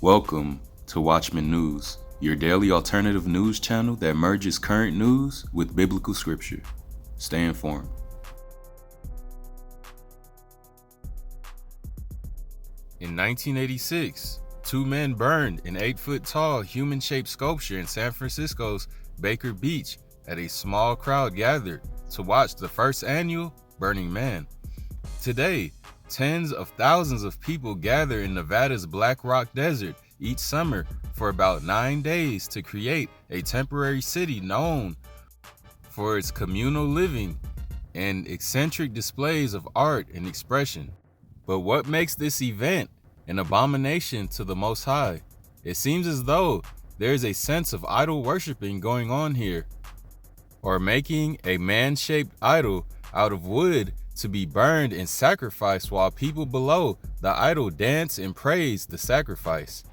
Welcome to Watchman News, your daily alternative news channel that merges current news with biblical scripture. Stay informed. In 1986, two men burned an 8-foot-tall human-shaped sculpture in San Francisco's Baker Beach as a small crowd gathered to watch the first annual Burning Man. Today, tens of thousands of people gather in Nevada's Black Rock Desert each summer for about 9 days to create a temporary city known for its communal living and eccentric displays of art and expression. But what makes this event an abomination to the Most High? It seems as though there is a sense of idol worshiping going on here, or making a man-shaped idol out of wood to be burned and sacrificed while people below the idol dance and praise the sacrifice.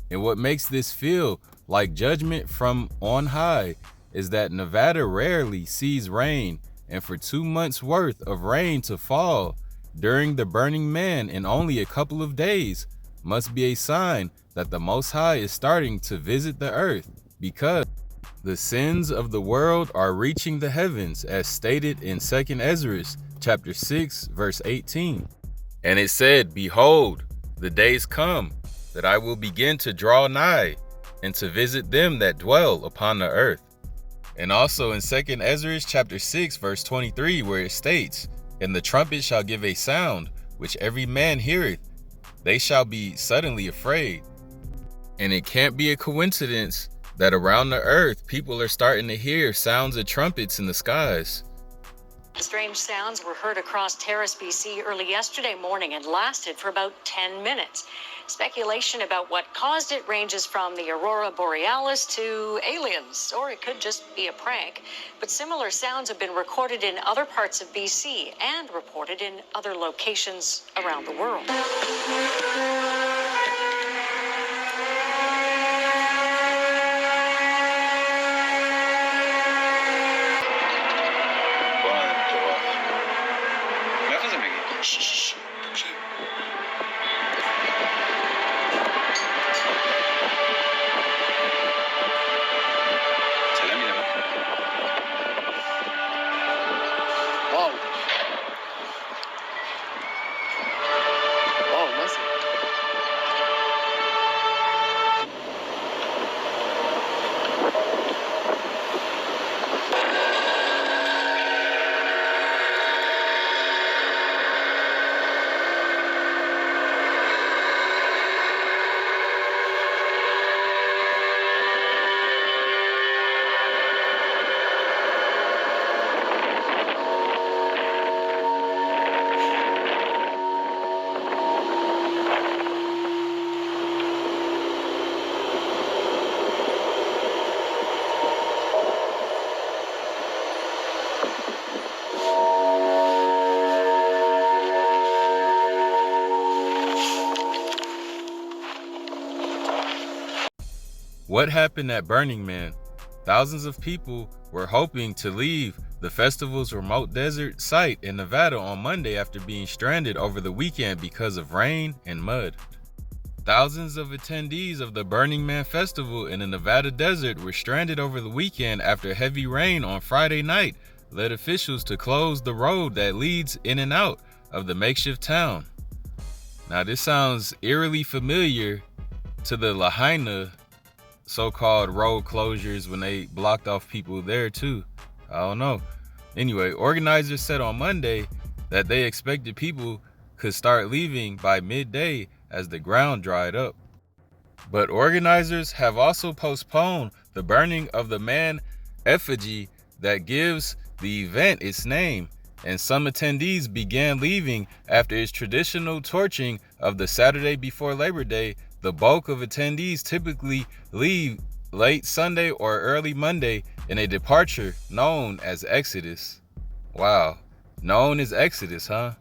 And what makes this feel like judgment from on high is that Nevada rarely sees rain, and for 2 months worth of rain to fall during the Burning Man in only a couple of days must be a sign that the Most High is starting to visit the earth, because the sins of the world are reaching the heavens, as stated in 2 Ezra chapter 6 verse 18. And it said, "Behold, the days come that I will begin to draw nigh and to visit them that dwell upon the earth." And also in 2 Ezra chapter 6 verse 23, where it states, "And the trumpet shall give a sound, which every man heareth, they shall be suddenly afraid." And it can't be a coincidence that around the earth, people are starting to hear sounds of trumpets in the skies. Strange sounds were heard across Terrace, BC early yesterday morning and lasted for about 10 minutes. Speculation about what caused it ranges from the aurora borealis to aliens, or it could just be a prank. But similar sounds have been recorded in other parts of BC and reported in other locations around the world. What happened at Burning Man? Thousands of people were hoping to leave the festival's remote desert site in Nevada on Monday after being stranded over the weekend because of rain and mud. Thousands of attendees of the Burning Man festival in the Nevada desert were stranded over the weekend after heavy rain on Friday night led officials to close the road that leads in and out of the makeshift town. Now, this sounds eerily familiar to the Lahaina so-called road closures when they blocked off people there too. I don't know. Anyway, organizers said on Monday that they expected people could start leaving by midday as the ground dried up. But organizers have also postponed the burning of the man effigy that gives the event its name, and some attendees began leaving after its traditional torching of the Saturday before Labor Day. The bulk of attendees typically leave late Sunday or early Monday in a departure known as Exodus. Wow, known as Exodus, huh?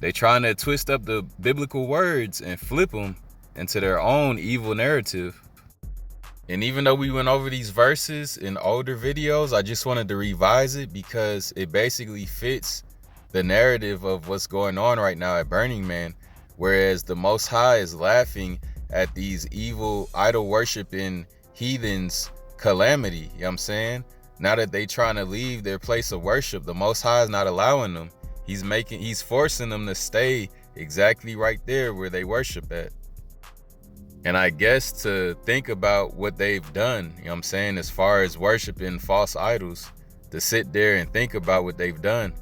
They trying to twist up the biblical words and flip them into their own evil narrative. And even though we went over these verses in older videos, I just wanted to revise it because it basically fits the narrative of what's going on right now at Burning Man. Whereas the Most High is laughing at these evil idol worshiping heathens calamity. You know what I'm saying? Now that they trying to leave their place of worship, the Most High is not allowing them. He's forcing them to stay exactly right there where they worship at. And I guess to think about what they've done, you know what I'm saying, as far as worshiping false idols, to sit there and think about what they've done.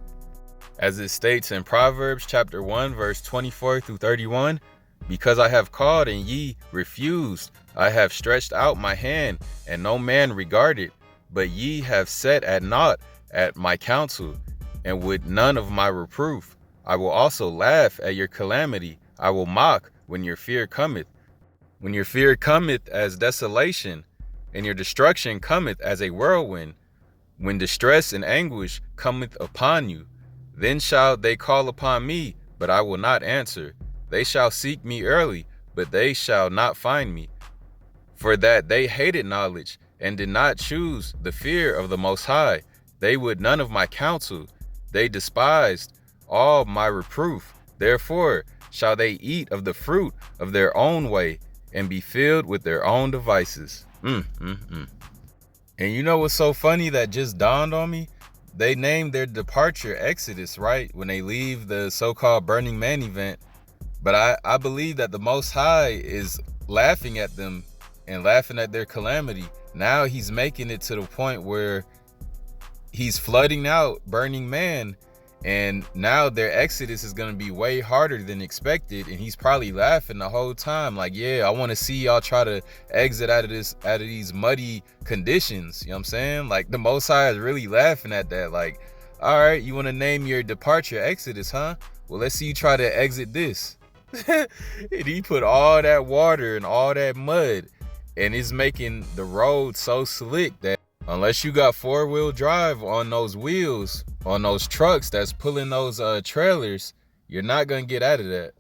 As it states in Proverbs chapter 1, verse 24 through 31, because I have called and ye refused, I have stretched out my hand and no man regarded, but ye have set at naught at my counsel, and with none of my reproof. I will also laugh at your calamity. I will mock when your fear cometh. When your fear cometh as desolation, and your destruction cometh as a whirlwind, when distress and anguish cometh upon you, then shall they call upon me, but I will not answer. They shall seek me early, but they shall not find me. For that they hated knowledge, and did not choose the fear of the Most High. They would none of my counsel. They despised all my reproof. Therefore shall they eat of the fruit of their own way, and be filled with their own devices. And you know what's so funny that just dawned on me? They named their departure Exodus, right? When they leave the so-called Burning Man event. But I believe that the Most High is laughing at them and laughing at their calamity. Now he's making it to the point where he's flooding out Burning Man, and now their exodus is going to be way harder than expected, and he's probably laughing the whole time like, yeah, I want to see y'all try to exit out of these muddy conditions. You know what I'm saying? Like, the Most High is really laughing at that. Like, all right, you want to name your departure Exodus, huh? Well, let's see you try to exit this. And he put all that water and all that mud, and it's making the road so slick that unless you got 4-wheel drive on those wheels, on those trucks that's pulling those trailers, you're not gonna get out of that.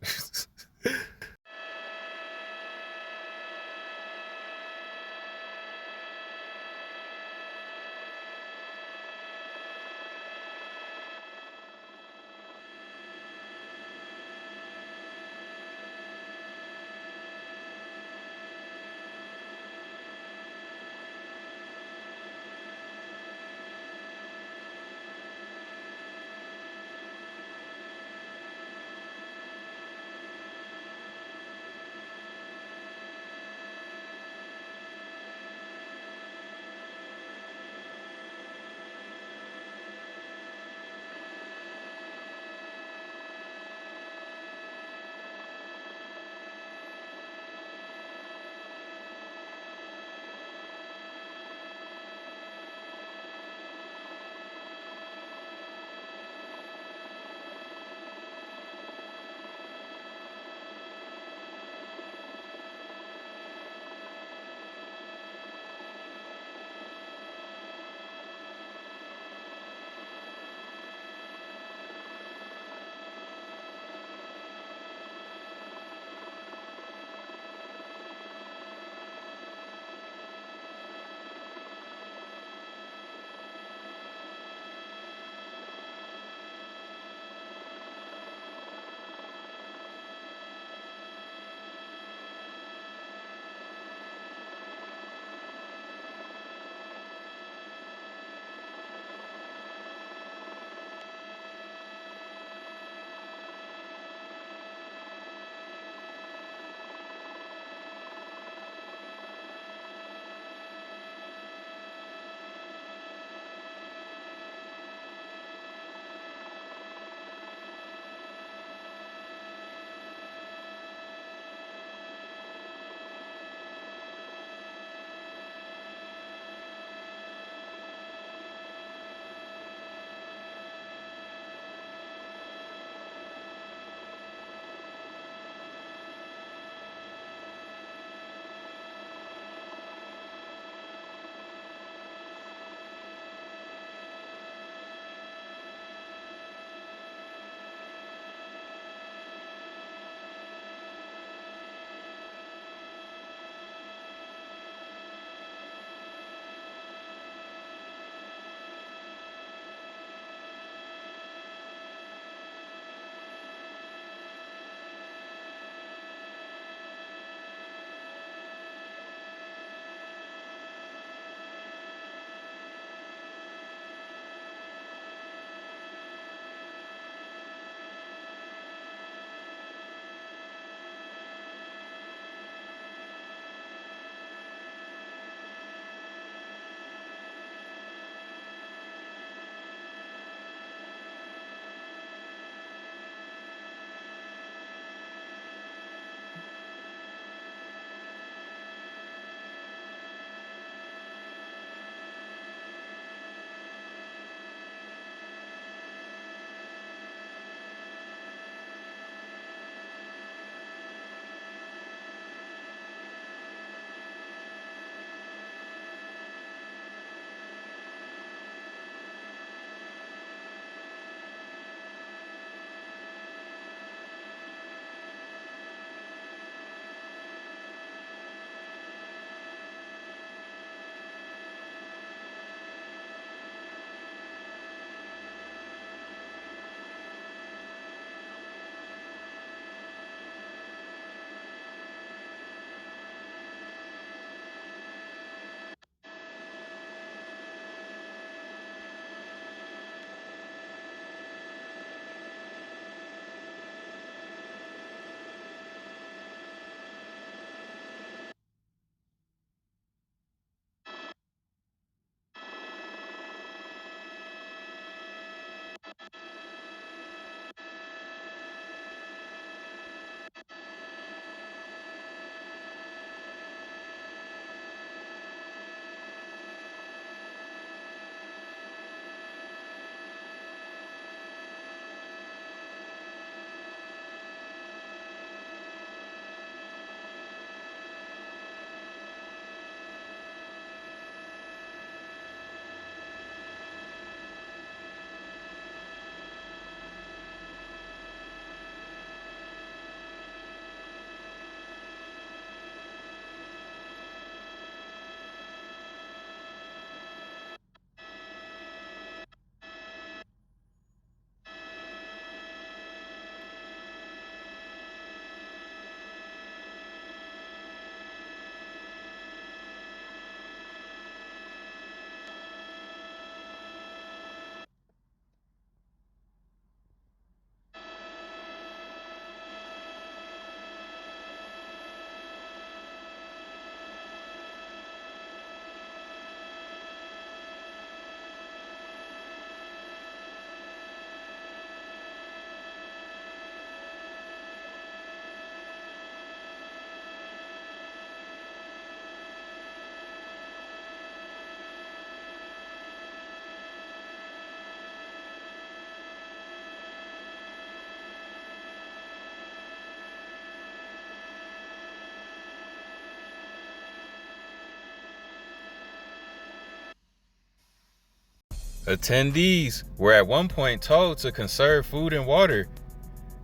Attendees were at one point told to conserve food and water,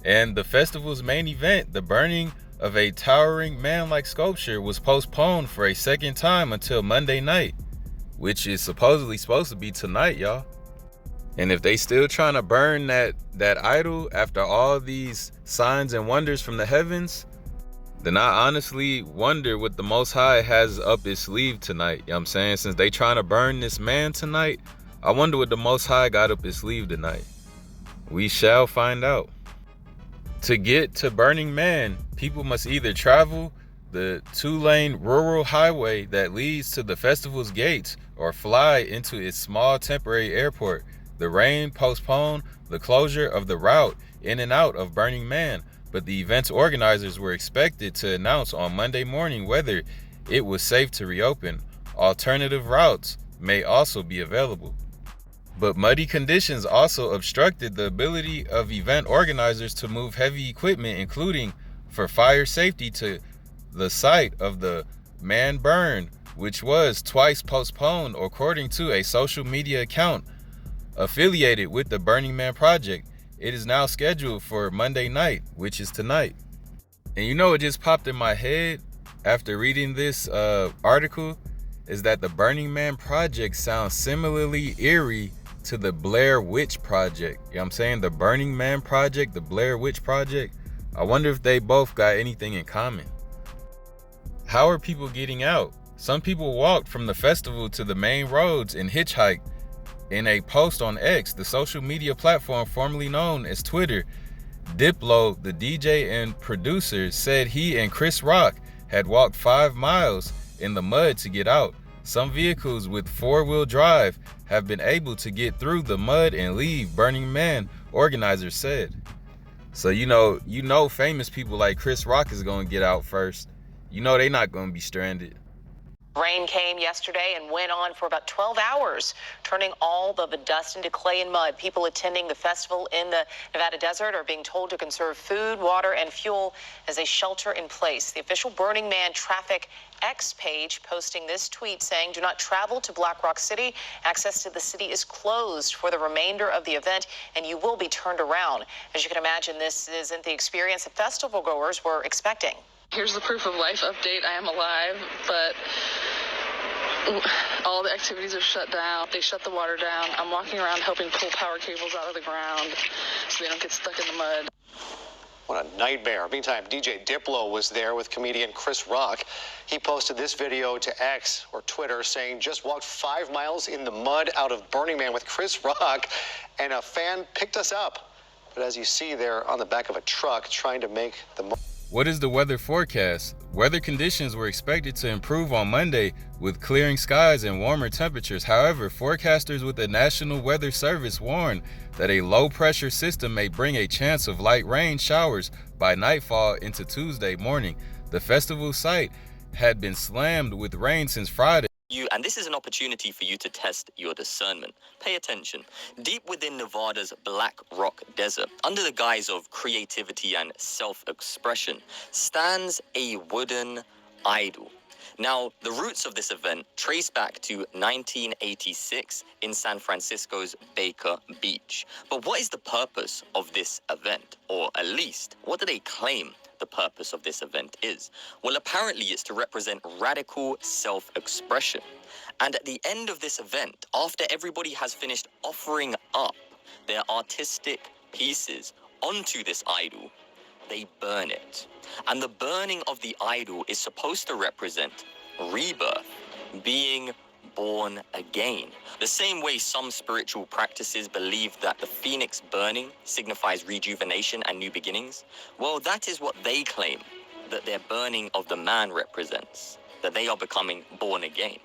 and the festival's main event, the burning of a towering man-like sculpture, was postponed for a second time until Monday night, which is supposedly supposed to be tonight, y'all. And if they still trying to burn that idol after all these signs and wonders from the heavens, then I honestly wonder what the Most High has up his sleeve tonight. You know what I'm saying? Since they trying to burn this man tonight, I wonder what the Most High got up his sleeve tonight. We shall find out. To get to Burning Man, people must either travel the 2-lane rural highway that leads to the festival's gates or fly into its small temporary airport. The rain postponed the closure of the route in and out of Burning Man, but the event's organizers were expected to announce on Monday morning whether it was safe to reopen. Alternative routes may also be available. But muddy conditions also obstructed the ability of event organizers to move heavy equipment, including for fire safety, to the site of the Man Burn, which was twice postponed, according to a social media account affiliated with the Burning Man project. It is now scheduled for Monday night, which is tonight. And you know what just popped in my head after reading this article is that the Burning Man project sounds similarly eerie to the Blair Witch Project. You know what I'm saying? The Burning Man Project, the Blair Witch Project. I wonder if they both got anything in common. How are people getting out? Some people walked from the festival to the main roads and hitchhiked. In a post on X, the social media platform formerly known as Twitter, Diplo, the DJ and producer, said he and Chris Rock had walked 5 miles in the mud to get out. Some vehicles with 4-wheel drive have been able to get through the mud and leave, Burning Man organizers said. So you know famous people like Chris Rock is going to get out first. You know they not going to be stranded. Rain came yesterday and went on for about 12 hours, turning all of the dust into clay and mud. People attending the festival in the Nevada desert are being told to conserve food, water, and fuel as they shelter in place. The official Burning Man Traffic X page posting this tweet saying, "Do not travel to Black Rock City. Access to the city is closed for the remainder of the event, and you will be turned around." As you can imagine, this isn't the experience that festival goers were expecting. Here's the proof of life update. I am alive, but all the activities are shut down. They shut the water down. I'm walking around helping pull power cables out of the ground so they don't get stuck in the mud. What a nightmare. Meantime, DJ Diplo was there with comedian Chris Rock. He posted this video to X or Twitter saying, "Just walked 5 miles in the mud out of Burning Man with Chris Rock, and a fan picked us up." But as you see there on the back of a truck trying to make the... What is the weather forecast? Weather conditions were expected to improve on Monday with clearing skies and warmer temperatures. However, forecasters with the National Weather Service warn that a low-pressure system may bring a chance of light rain showers by nightfall into Tuesday morning. The festival site had been slammed with rain since Friday. And this is an opportunity for you to test your discernment. Pay attention. Deep within Nevada's Black Rock Desert, under the guise of creativity and self-expression, stands a wooden idol. Now, the roots of this event trace back to 1986 in San Francisco's Baker Beach. But what is the purpose of this event? Or at least, what do they claim the purpose of this event is? Well, apparently it's to represent radical self-expression. And at the end of this event, after everybody has finished offering up their artistic pieces onto this idol, they burn it. And the burning of the idol is supposed to represent rebirth, being born again. The same way some spiritual practices believe that the phoenix burning signifies rejuvenation and new beginnings, well, that is what they claim that their burning of the man represents, that they are becoming born again.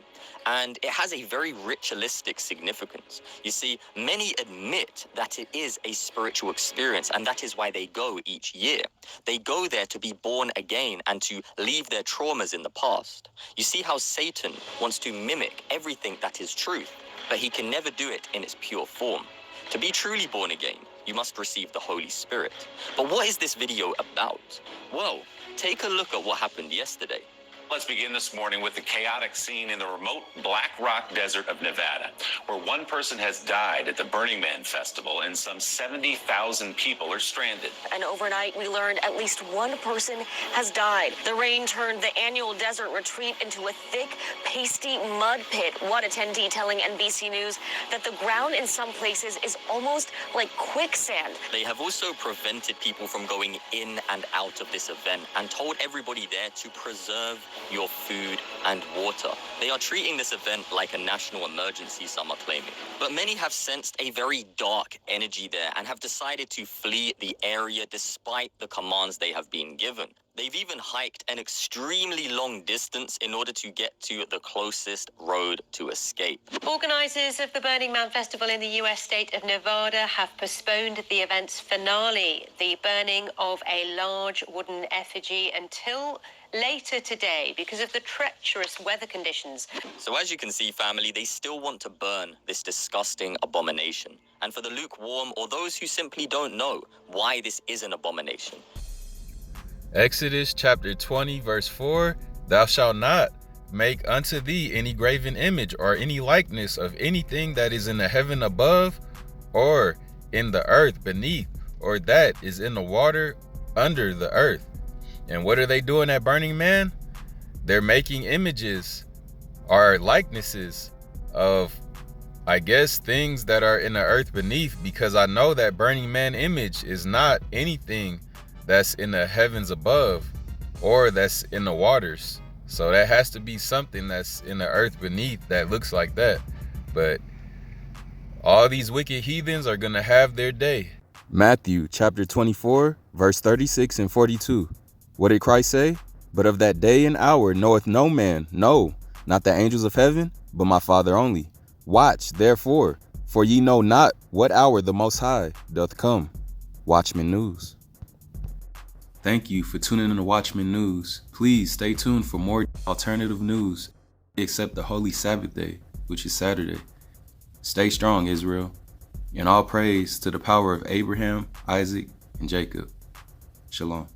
And it has a very ritualistic significance. You see, many admit that it is a spiritual experience, and that is why they go each year. They go there to be born again and to leave their traumas in the past. You see how Satan wants to mimic everything that is truth, but he can never do it in its pure form. To be truly born again, you must receive the Holy Spirit. But what is this video about? Well, take a look at what happened yesterday. Let's begin this morning with the chaotic scene in the remote Black Rock Desert of Nevada, where one person has died at the Burning Man festival and some 70,000 people are stranded. And overnight, we learned at least one person has died. The rain turned the annual desert retreat into a thick, pasty mud pit. One attendee telling NBC News that the ground in some places is almost like quicksand. They have also prevented people from going in and out of this event and told everybody there to preserve your food and water. They are treating this event like a national emergency, some are claiming. But many have sensed a very dark energy there and have decided to flee the area despite the commands they have been given. They've even hiked an extremely long distance in order to get to the closest road to escape. Organisers of the Burning Man Festival in the US state of Nevada have postponed the event's finale, the burning of a large wooden effigy, until later today because of the treacherous weather conditions. So as you can see, family, they still want to burn this disgusting abomination. And for the lukewarm or those who simply don't know why this is an abomination, Exodus chapter 20 verse 4, thou shalt not make unto thee any graven image or any likeness of anything that is in the heaven above, or in the earth beneath, or that is in the water under the earth. And what are they doing at Burning Man? They're making images or likenesses of, I guess, things that are in the earth beneath, because I know that Burning Man image is not anything that's in the heavens above or that's in the waters. So that has to be something that's in the earth beneath that looks like that. But all these wicked heathens are going to have their day. Matthew chapter 24, verse 36 and 42. What did Christ say? But of that day and hour knoweth no man, no, not the angels of heaven, but my Father only. Watch, therefore, for ye know not what hour the Most High doth come. Watchman News. Thank you for tuning in to Watchman News. Please stay tuned for more alternative news, except the Holy Sabbath Day, which is Saturday. Stay strong, Israel, and all praise to the power of Abraham, Isaac, and Jacob. Shalom.